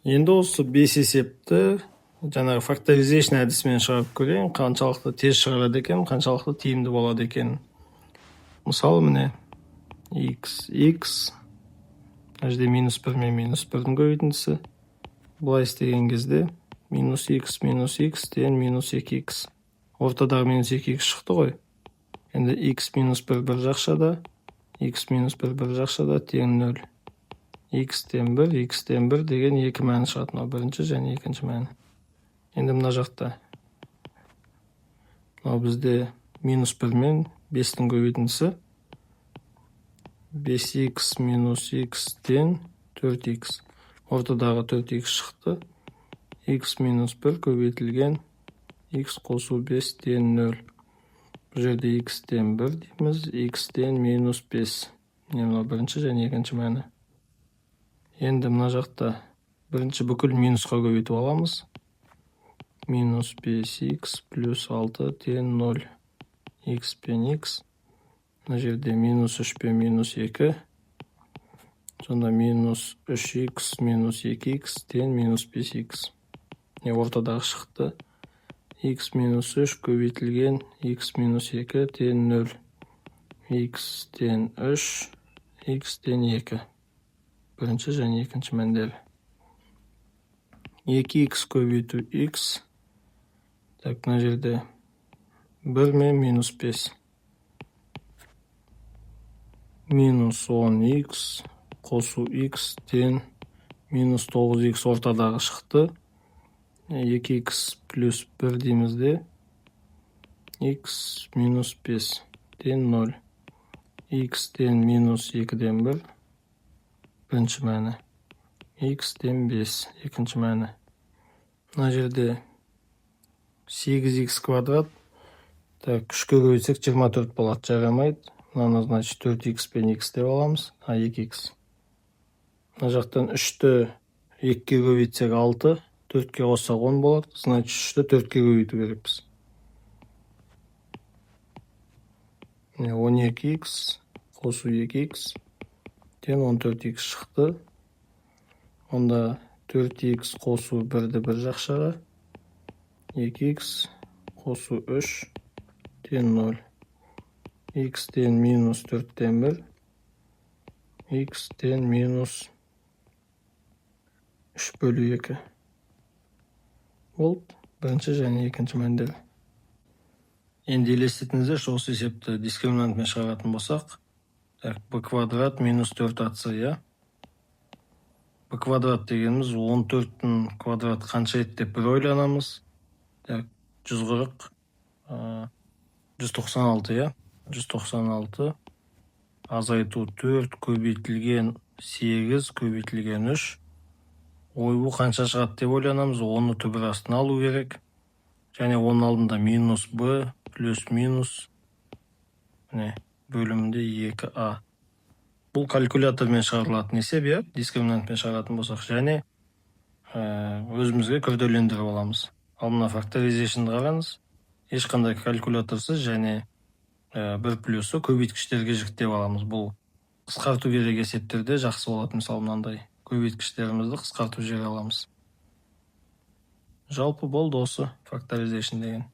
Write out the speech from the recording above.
Енді осы 5 есепті жаңағы factorization әдісімен шығарып көрейін, қаншалықты тез шығарады екен, қаншалықты тиімді болады екен. Мысалы міне x мына жерде -1 мен -1-дің көбейтіндісі. Бұлай істеген кезде -x тен -2x. Ортадағы -2x шықты ғой. Енді x -1 бір жақшада, x -1 бір жақшада тең 0. x-тен 1 деген екі мәні шығады. Мынау бірінші және екінші мәні. Енді мына жақта мынау бізде -1 мен 5-тің көбейтіндісі. 5x x тен 4x. Ортадағы 4x шықты. x -1 көбейтілген x қосу 5 тен 0. Бұл жерде x-тен 1 дейміз, x-тен -5. Мынау бірінші және екінші мәні. Енді мына жақта бірінші бүкіл минусқа көбейтіп аламыз. -5x плюс 6 тен 0. x пен x. Мына жерде -3 пен -2. Сонда -3x -2x тен -5x. Ортадағы шықты. x -3 көбейтілген x -2 тен 0. x тен 3, x тен 2. Бірінші және екінші мәндері. 2x көбейту x. Так, мына жерде 1 мен -5. -10x қосу x тен -9x ортадағы шықты. 2x плюс 1 дейміз де x -5 тен 0. x тен -2-ден 1. Бірінші мәні. x тен 5. Екінші мәні. Мына жерде 8x квадрат. Так, үшке көбейтсек 24 болады. Жарамайды. Мынаны, значит, 4x пен x деп аламыз. 2x. Мына жақтан 3-ті 2-ке көбейтсек 6. 4-ке қоссақ 10 болады. Значит, 3-ті 4-ке көбейту керекпіз. 12x қосу 2x тен 14x шықты. Онда 4x қосу 1-ді бір жақшаға. 2x қосу 3 тен 0. x тен -4-тен 1. x тен -3 бөлі 2. Болды. Бірінші және екінші мәндері. Енді елестетіңіздерші, осы есепті дискриминантымен шығаратын болсақ, b квадрат -4 ac, b квадрат дегеніміз 14-тің квадрат қанша еді деп бір ойланамыз. 140, 196, 196 азайту 4 көбейтілген 8 көбейтілген 3. Бұл қанша шығады деп ойланамыз. 10-ны түбір астына алу керек. Және оның алдында -b плюс минус бөлімінде 2a. Бұл калькулятормен шығарылатын есеп, дискриминантмен шығаратын болсақ, және өзімізге күрделендіріп аламыз. Ал мына factorization'ды қараңыз. Ешқандай калькуляторсыз және бір плюсы көбейткіштерге жіктеп аламыз. Бұл қысқарту керек есептерде жақсы болады. Мысалы мынандай көбейткіштерімізді қысқарту жібере аламыз. Жалпы болды осы factorization деген.